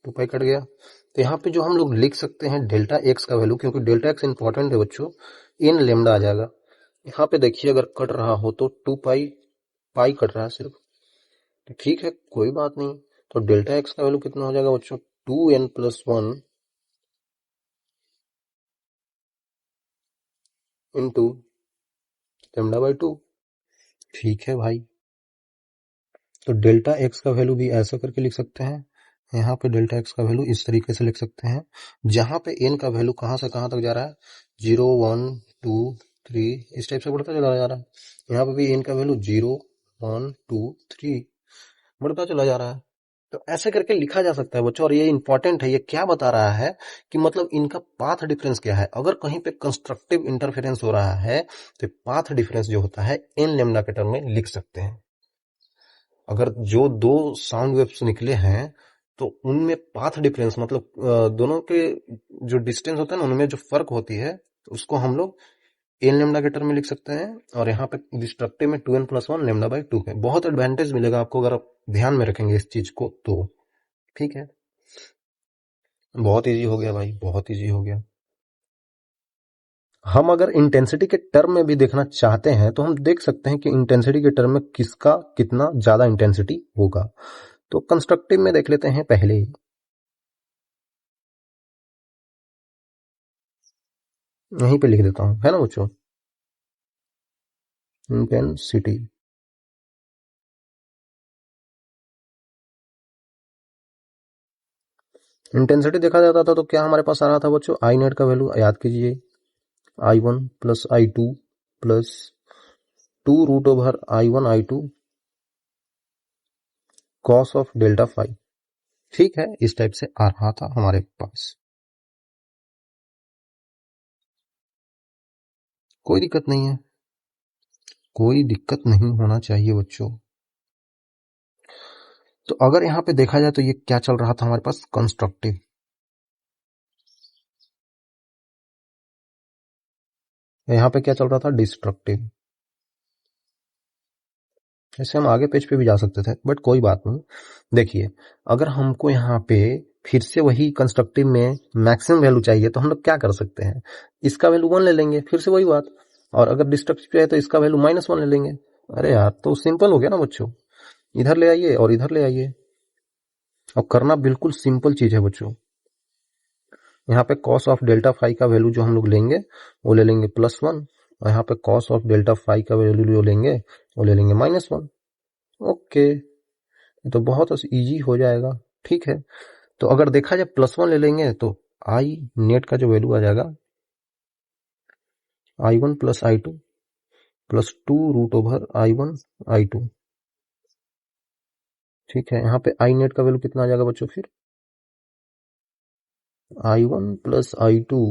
कट गया, तो यहाँ पे जो हम लोग लिख सकते हैं डेल्टा एक्स का वैल्यू, क्योंकि डेल्टा एक्स इंपॉर्टेंट है बच्चों, इन लेमडा आ जाएगा। यहाँ पे देखिए अगर कट रहा हो तो 2 पाई कट रहा है सिर्फ, तो ठीक है कोई बात नहीं। तो डेल्टा एक्स का वैल्यू कितना हो जाएगा बच्चों, 2n plus 1 into lambda by 2। ठीक है भाई, तो डेल्टा एक्स का वैल्यू भी ऐसा करके लिख सकते हैं। यहाँ पे डेल्टा एक्स का वैल्यू इस तरीके से लिख सकते हैं, जहां पे एन का वैल्यू कहां से कहां तक जा रहा है, 0 1 2 3 इस टाइप से बढ़ता चला जा रहा है। यहाँ पे भी एन का वैल्यू 0 1 2 3 बढ़ता चला जा रहा है। तो ऐसे करके लिखा जा सकता है बच्चों, और ये इंपॉर्टेंट है। ये क्या बता रहा है कि मतलब इनका पाथ डिफरेंस क्या है। अगर कहीं पे कंस्ट्रक्टिव इंटरफेरेंस हो रहा है तो पाथ डिफरेंस जो होता है एन लेमडा के टर्म में लिख सकते हैं। अगर जो दो साउंड वेव्स निकले हैं तो उनमें पाथ डिफरेंस मतलब दोनों के जो डिस्टेंस होता है ना, उनमें जो फर्क होती है, तो उसको हम लोग एन लेमडा के टर्म में लिख सकते हैं। और यहाँ पे डिस्ट्रक्टिव में 2n प्लस 1 लेमडा बाई 2 है। बहुत एडवांटेज मिलेगा आपको अगर आप ध्यान में रखेंगे इस चीज को तो। ठीक है, बहुत इजी हो गया भाई, बहुत इजी हो गया। हम अगर इंटेंसिटी के टर्म में भी देखना चाहते हैं तो हम देख सकते हैं कि इंटेंसिटी के टर्म में किसका कितना ज्यादा इंटेंसिटी होगा। तो कंस्ट्रक्टिव में देख लेते हैं पहले, यहीं पे लिख देता हूं, है ना बच्चों, इंटेंसिटी। इंटेंसिटी देखा जाता था तो क्या हमारे पास आ रहा था बच्चों, आई नेट का वैल्यू याद कीजिए, I1 plus I2 plus 2√I1 I2 cos of delta phi. ठीक है, इस टाइप से आ रहा था हमारे पास, कोई दिक्कत नहीं है, कोई दिक्कत नहीं होना चाहिए बच्चों। तो अगर यहाँ पे देखा जाए तो ये क्या चल रहा था हमारे पास, कंस्ट्रक्टिव। यहाँ पे क्या चल रहा था, डिस्ट्रक्टिव। ऐसे हम आगे पेज पे भी जा सकते थे, बट कोई बात नहीं। देखिए अगर हमको यहाँ पे फिर से वही कंस्ट्रक्टिव में मैक्सिमम वैल्यू चाहिए तो हम लोग क्या कर सकते हैं, इसका वैल्यू 1 ले लेंगे, फिर से वही बात। और अगर डिस्ट्रक्टिव चाहिए तो इसका वैल्यू -1 ले लेंगे। अरे यार, तो सिंपल हो गया ना बच्चों, इधर ले आइए और इधर ले आइए। और करना बिल्कुल सिंपल चीज है बच्चों। यहाँ पे कॉस ऑफ डेल्टा फाई का वैल्यू जो हम लोग लेंगे वो ले लेंगे +1, और यहाँ पे कॉस ऑफ डेल्टा फाई का वैल्यू जो लेंगे वो ले लेंगे -1। ओके, ये तो बहुत इजी हो जाएगा। ठीक है, तो अगर देखा जाए +1 ले लेंगे तो आई नेट का जो वैल्यू आ जाएगा I1 + I2 + 2√I1 I2। ठीक है, यहाँ पे आई नेट का वैल्यू कितना आ जाएगा बच्चों? फिर I1 + I2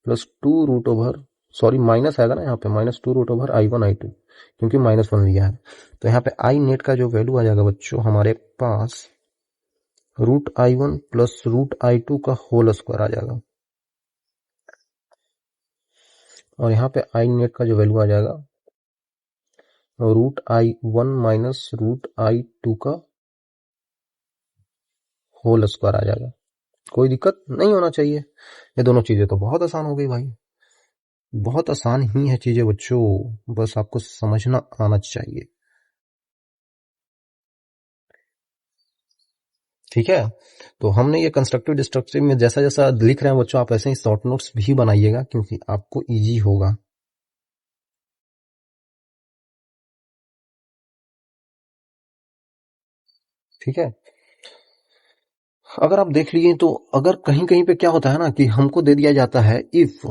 + 2√, सॉरी माइनस आएगा ना यहाँ पे, -2√I1 I2, क्योंकि -1 लिया है। तो यहाँ पे आई नेट का जो वैल्यू आ जाएगा बच्चों हमारे पास √I1 + √I2 का होल स्क्वायर आ जाएगा, और यहाँ पे आई नेट का जो वैल्यू आ जाएगा √I1 - √I2 का होल स्क्वायर आ जाएगा। कोई दिक्कत नहीं होना चाहिए। ये दोनों चीजें तो बहुत आसान हो गई भाई, बहुत आसान ही है चीजें बच्चों, बस आपको समझना आना चाहिए। ठीक है, तो हमने ये कंस्ट्रक्टिव डिस्ट्रक्टिव में जैसा जैसा लिख रहे हैं बच्चों, आप ऐसे ही शॉर्ट नोट्स भी बनाइएगा, क्योंकि आपको इजी होगा। ठीक है, अगर आप देख लिए तो अगर कहीं कहीं पे क्या होता है ना कि हमको दे दिया जाता है इफ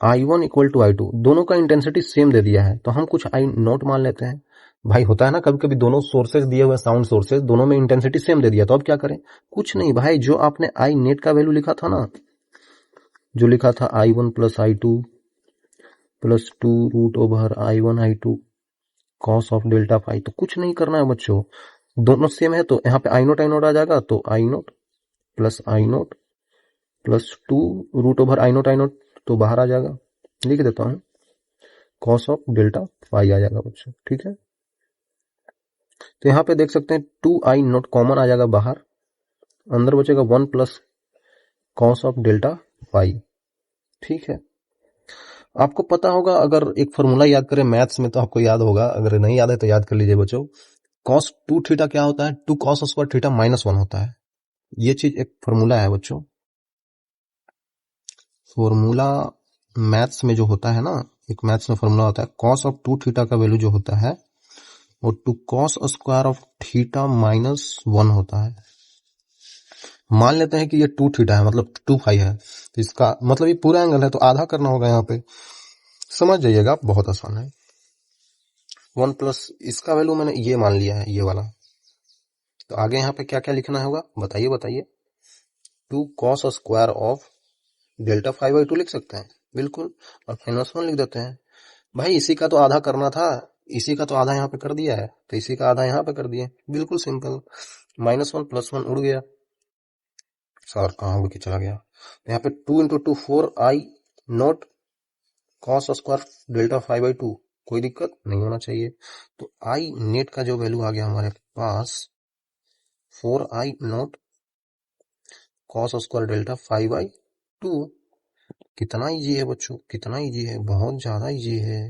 I1 = I2, दोनों का इंटेंसिटी सेम दे दिया है, तो हम कुछ I0 मान लेते हैं। भाई होता है ना कभी कभी दोनों सोर्सेज दिए हुए साउंड सोर्सेज, दोनों में इंटेंसिटी सेम दे दिया, तो अब क्या करें? कुछ नहीं भाई, जो आपने आई नेट का वैल्यू लिखा था ना, जो लिखा था I1 + I2 + 2√I1 I2 cos of delta phi, तो कुछ नहीं करना है बच्चों, दोनों सेम है, तो यहाँ पे I0 आ जाएगा, तो I0 + I0 + 2√I0 तो बाहर आ जाएगा, लिख देता हूं cos ऑफ डेल्टा फाई आ जाएगा बच्चों। ठीक है, तो यहाँ पे देख सकते हैं 2I0 कॉमन आ जाएगा बाहर, अंदर बचेगा 1 + cos ऑफ डेल्टा फाई। ठीक है, आपको पता होगा, अगर एक फॉर्मूला याद करें मैथ्स में तो आपको याद होगा, अगर नहीं याद है तो याद कर लीजिए बच्चों। cos 2 थीटा क्या होता है? 2 cos स्क्वायर थीटा -1 होता है। ये चीज एक फॉर्मूला है बच्चों, फॉर्मूला मैथ्स में जो होता है ना, एक मैथ्स में फॉर्मूला होता है, cos ऑफ 2 थीटा का वैल्यू जो होता है वो 2 cos स्क्वायर ऑफ थीटा -1 होता है। मान लेते हैं कि ये 2 थीटा है, मतलब 2 फाई है, तो इसका मतलब ये पूरा एंगल है, तो आधा करना होगा यहाँ पे, समझ जाइएगा, बहुत आसान है। 1 प्लस इसका वैल्यू मैंने ये मान लिया है, ये वाला, तो आगे यहाँ पे क्या क्या लिखना होगा बताइए बताइए? 2 cos square of delta phi by 2 लिख सकते हैं, बिल्कुल, और -1 लिख देते हैं। भाई इसी का तो आधा करना था, इसी का तो आधा यहाँ पे कर दिया है, तो इसी का आधा यहाँ पे कर दिए, बिल्कुल सिंपल। -1 + 1 उड़ गया, सर कहाँ उड़ के चला गया? तो यहाँ पे 2 × 2 4I0 cos square delta phi by 2, कोई दिक्कत नहीं होना चाहिए। तो आई नेट का जो वैल्यू आ गया हमारे पास 4I0 cos square delta phi by 2। कितना इजी है बच्चों, कितना इजी है, बहुत ज्यादा इजी है।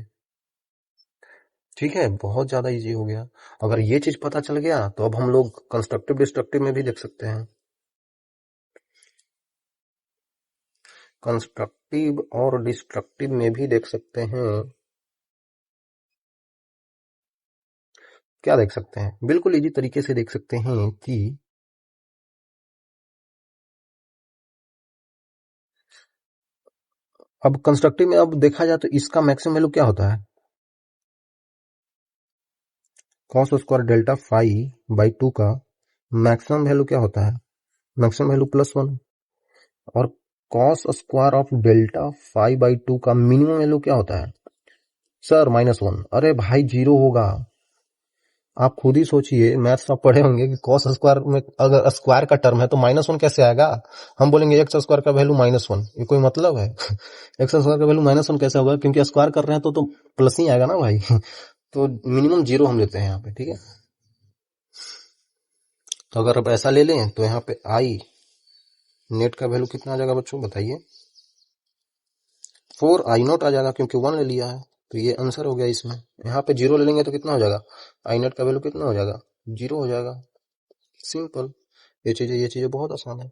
ठीक है, बहुत ज्यादा इजी हो गया। अगर ये चीज पता चल गया तो अब हम लोग कंस्ट्रक्टिव डिस्ट्रक्टिव में भी देख सकते हैं, कंस्ट्रक्टिव और डिस्ट्रक्टिव में भी देख सकते हैं। क्या देख सकते हैं? बिल्कुल इजी तरीके से देख सकते हैं कि अब कंस्ट्रक्टिव में अब देखा जाए तो इसका मैक्सिमम वैल्यू क्या होता है? cos square delta phi by 2 का मैक्सिमम वैल्यू क्या होता है? Maximum value +1। और cos square of delta phi by 2 का मिनिमम वैल्यू क्या होता है? सर -1। अरे भाई 0 होगा। आप खुद ही सोचिए, मैथ्स आप पढ़े होंगे कि cos स्क्वायर में अगर स्क्वायर का टर्म है तो -1 कैसे आएगा? हम बोलेंगे x स्क्वायर का वैल्यू -1, ये कोई मतलब है? x स्क्वायर का वैल्यू -1 कैसे होगा? क्योंकि स्क्वायर कर रहे हैं तो प्लस ही आएगा ना भाई। तो मिनिमम 0 हम लेते हैं यहाँ पे। ठीक है, तो अगर अब ऐसा ले लें तो यहाँ पे आई नेट का वैल्यू कितना आ जाएगा बच्चों बताइए? 4I0 आ जाएगा, क्योंकि 1 ले लिया है, तो ये आंसर हो गया इसमें। यहाँ पे 0 ले लेंगे तो कितना हो जाएगा? आई नेट का वैल्यू कितना हो जाएगा? 0 हो जाएगा, सिंपल। ये चीजें बहुत आसान है।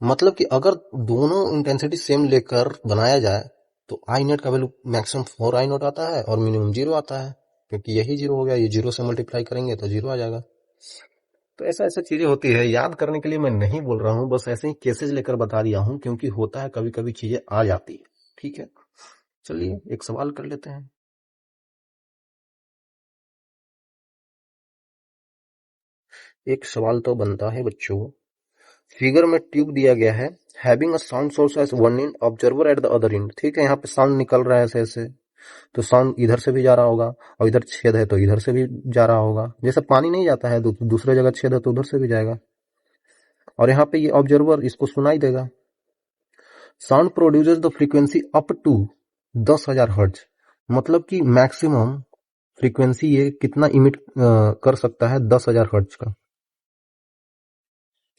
मतलब कि अगर दोनों इंटेंसिटी सेम लेकर बनाया जाए तो आई नेट का वैल्यू मैक्सिमम 4 आई नोट आता है और मिनिमम 0 आता है, क्योंकि यही 0 हो गया, ये 0 से मल्टीप्लाई करेंगे तो 0 आ जाएगा। तो ऐसा ऐसा चीजें होती है, याद करने के लिए मैं नहीं बोल रहा हूँ, बस ऐसे ही केसेस लेकर बता दिया हूँ, क्योंकि होता है कभी कभी चीजें आ जाती है। ठीक है, चलिए एक सवाल कर लेते हैं। एक सवाल तो बनता है बच्चों, फिगर में ट्यूब दिया गया है, having a sound source as one end, observer at the other end. ठीक है, यहाँ पे साउंड निकल रहा है ऐसे ऐसे, तो साउंड इधर से भी जा रहा होगा, और इधर छेद है तो इधर से भी जा रहा होगा। जैसे पानी नहीं जाता है दूसरे जगह छेद है तो उधर से भी जाएगा, और यहाँ पे ये ऑब्जर्वर इसको सुनाई देगा। Sound produces the frequency up to 10,000 hertz, मतलब कि मैक्सिमम फ्रीक्वेंसी ये कितना इमिट कर सकता है, 10,000 हर्ट्ज का।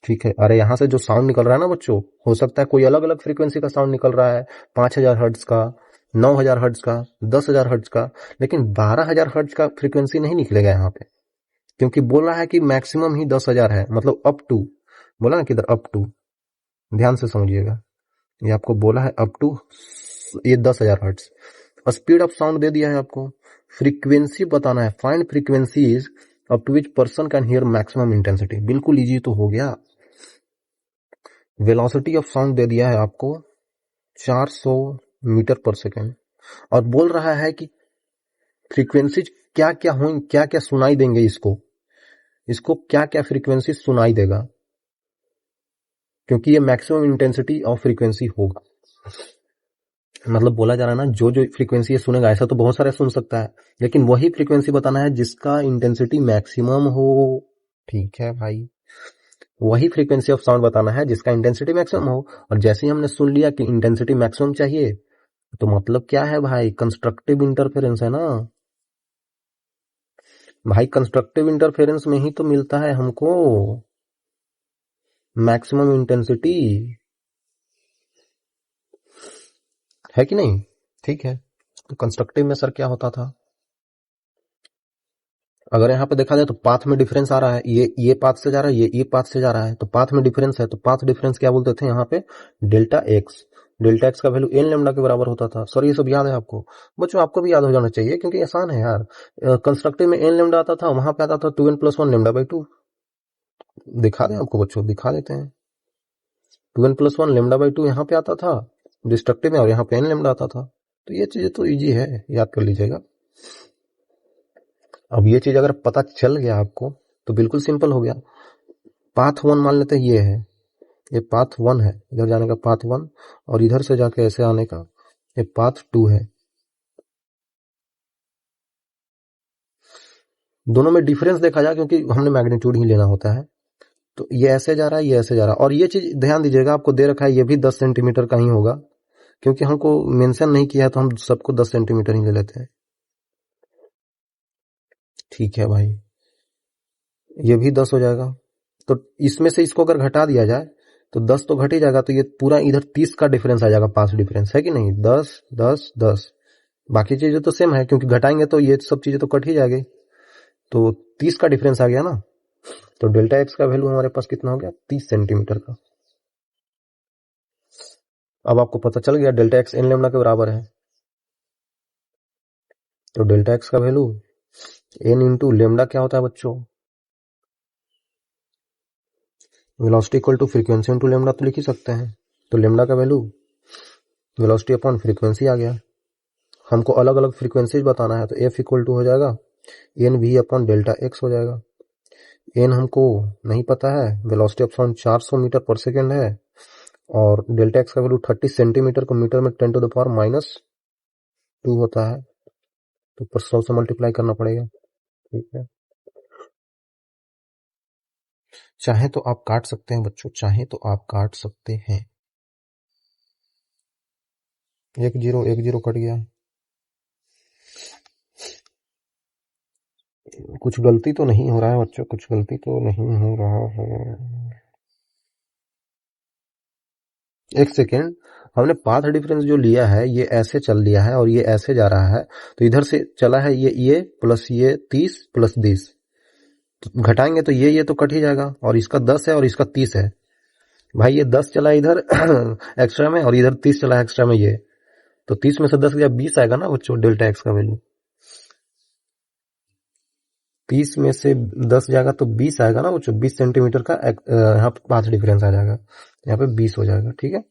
ठीक है, अरे यहाँ से जो साउंड निकल रहा है ना बच्चों, हो सकता है कोई अलग अलग फ्रीक्वेंसी का साउंड निकल रहा है, 5,000 हर्ट्ज का, 9,000 हर्ट्ज का, 10,000 हर्ट्ज का, लेकिन 12,000 हर्ट्ज का फ्रीक्वेंसी नहीं निकलेगा यहाँ पे, क्योंकि बोला है कि मैक्सिमम ही 10,000 है, मतलब अप टू, बोला ना किधर अप टू, ध्यान से समझिएगा, ये आपको बोला है अप टू ये 10,000 हर्ट्ज। स्पीड ऑफ साउंड दे दिया है आपको, फ्रीक्वेंसी बताना है, find frequency is up to which person can hear maximum intensity. बिल्कुल इजी तो हो गया। वेलोसिटी ऑफ साउंड दे दिया है आपको 400 मीटर पर सेकेंड, और बोल रहा है कि फ्रीक्वेंसी क्या क्या हो, क्या क्या सुनाई देंगे इसको क्या क्या फ्रीक्वेंसी सुनाई देगा, क्योंकि ये मैक्सिमम इंटेंसिटी ऑफ फ्रीक्वेंसी होगा। मतलब बोला जा रहा है ना, जो जो फ्रीक्वेंसी सुनेगा, ऐसा तो बहुत सारे सुन सकता है, लेकिन वही फ्रीक्वेंसी बताना है जिसका इंटेंसिटी मैक्सिमम हो। ठीक है भाई, वही फ्रीक्वेंसी ऑफ साउंड बताना है जिसका इंटेंसिटी मैक्सिमम हो। और जैसे ही हमने सुन लिया कि इंटेंसिटी मैक्सिमम चाहिए, तो मतलब क्या है भाई, कंस्ट्रक्टिव इंटरफेरेंस है ना भाई, कंस्ट्रक्टिव इंटरफेरेंस में ही तो मिलता है हमको मैक्सिमम इंटेंसिटी, है कि नहीं। ठीक है, तो कंस्ट्रक्टिव में सर क्या होता था, अगर यहाँ पे देखा जाए तो पाथ में डिफरेंस आ रहा है, ये पाथ से जा रहा है, ये पाथ से जा रहा है, तो पाथ में डिफरेंस है, तो पाथ डिफरेंस क्या बोलते थे यहाँ पे, डेल्टा एक्स। डेल्टा एक्स का वैल्यू एन लेमडा के बराबर होता था। सर ये सब याद है आपको बच्चों, आपको भी याद हो जाना चाहिए, क्योंकि आसान है यार। कंस्ट्रक्टिव में एन लेमडा आता था, वहां पे आता था 2n+1 लेमडा बाई 2। दिखा दें आपको बच्चों, दिखा देते हैं, 2n+1 लेमडा बाई 2 यहाँ पे आता था डिस्ट्रक्टिव में, और यहाँ पे एन लेमडा आता था। तो ये चीजें तो इजी है, याद कर लीजिएगा। अब ये चीज अगर पता चल गया आपको तो बिल्कुल सिंपल हो गया। पाथ 1 मान लेते हैं, ये है, ये पाथ 1 है, इधर जाने का पाथ 1, और इधर से जाके ऐसे आने का ये पाथ 2 है। दोनों में डिफरेंस देखा जाए, क्योंकि हमने मैग्नीट्यूड ही लेना होता है, तो ये ऐसे जा रहा है, ये ऐसे जा रहा है। और ये चीज ध्यान दीजिएगा, आपको दे रखा है ये भी 10 सेंटीमीटर का ही होगा, क्योंकि हमको मेंशन नहीं किया है तो हम सबको 10 सेंटीमीटर ही ले लेते हैं। ठीक है भाई, ये भी 10 हो जाएगा, तो इसमें से इसको अगर घटा दिया जाए तो 10 तो घट ही जाएगा, तो ये पूरा इधर 30 का डिफरेंस आ जाएगा, पास डिफरेंस है कि नहीं, 10 10 10। बाकी चीजें तो सेम है, क्योंकि घटाएंगे तो ये सब चीजें तो कट ही जाएगी, तो 30 का डिफरेंस आ गया ना। तो डेल्टा एक्स का वैल्यू हमारे पास कितना हो गया, 30 सेंटीमीटर का। अब आपको पता चल गया डेल्टा एक्स एन लेमडा के बराबर है, तो डेल्टा एक्स का वैल्यू एन इंटू लेमडा क्या होता है बच्चों, velocity equal to frequency into lambda तो लिख ही सकते हैं। तो लेमडा का वैल्यू वेलोसिटी अपॉन फ्रीक्वेंसी आ गया। हमको अलग अलग फ्रीक्वेंसीज बताना है, तो एफ इक्वल टू हो जाएगा n v upon delta x हो जाएगा। एन हमको नहीं पता है, वेलोसिटी ऑफ साउंड 400 मीटर पर सेकेंड है, और डेल्टा एक्स का वैल्यू 30 सेंटीमीटर को मीटर में 10⁻⁻2 होता है, तो ऊपर 100 से मल्टीप्लाई करना पड़ेगा। ठीक है, चाहे तो आप काट सकते हैं बच्चों, चाहे तो आप काट सकते हैं। 1 0 1 0 कट गया, कुछ गलती तो नहीं हो रहा है बच्चों, कुछ गलती तो नहीं हो रहा है। एक सेकेंड, हमने पाथ डिफरेंस जो लिया है ये ऐसे चल लिया है और ये ऐसे जा रहा है, तो इधर से चला है ये प्लस ये 30 प्लस 20, तो घटाएंगे तो ये तो कट ही जाएगा, और इसका 10 है और इसका 30 है। भाई ये 10 चला इधर एक्स्ट्रा में, और इधर 30 चला एक्स्ट्रा में ये, तो 30 में से 10 गया 20 आएगा ना बच्चों डेल्टा एक्स का वैल्यू। 30 में से 10 जाएगा तो 20 आएगा ना बच्चों, 20 सेंटीमीटर का यहाँ पे पाथ डिफरेंस आ जाएगा, यहाँ पे 20 हो जाएगा। ठीक है,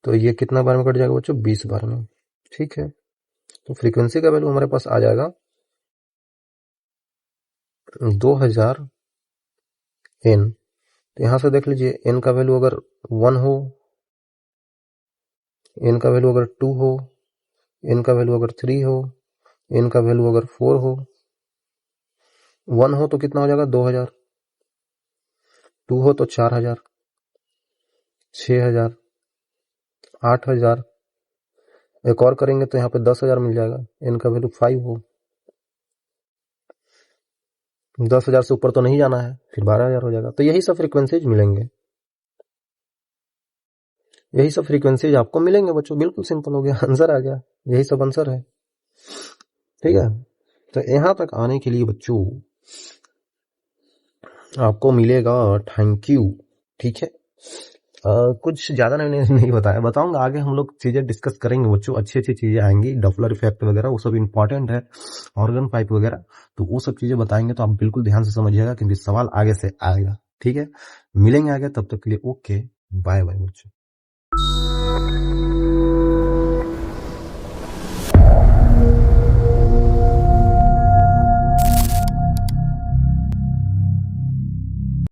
तो ये कितना बार में कट जाएगा बच्चों, 20 बार में। ठीक है, तो फ्रीक्वेंसी का वैल्यू हमारे पास आ जाएगा 2000 एन। तो यहां से देख लीजिए, एन का वैल्यू अगर 1 हो, एन का वैल्यू अगर 2 हो, एन का वैल्यू अगर 3 हो, एन का वैल्यू अगर 4 हो, 1 हो तो कितना हो जाएगा 2000, 2 हो तो 4000, 6000, 8000, एक और करेंगे तो यहाँ पे 10,000 मिल जाएगा। एन का वैल्यू 5 हो, 10,000 से ऊपर तो नहीं जाना है, फिर 12,000 हो जाएगा। तो यही सब फ्रीक्वेंसीज मिलेंगे, यही सब फ्रीक्वेंसीज आपको मिलेंगे बच्चों। बिल्कुल सिंपल हो गया, आंसर आ गया, यही सब आंसर है। ठीक है, तो यहां तक आने के लिए बच्चों आपको मिलेगा थैंक यू। ठीक है, कुछ ज्यादा नहीं बताया, बताऊंगा आगे, हम लोग चीजें डिस्कस करेंगे बच्चों, अच्छी अच्छी चीजें आएंगी, डॉपलर इफेक्ट वगैरह वो सब इंपॉर्टेंट है, ऑर्गन पाइप वगैरह, तो वो सब चीजें बताएंगे, तो आप बिल्कुल ध्यान से समझिएगा क्योंकि सवाल आगे से आएगा। ठीक है, मिलेंगे आगे, तब तक के लिए ओके, बाय बाय बच्चों।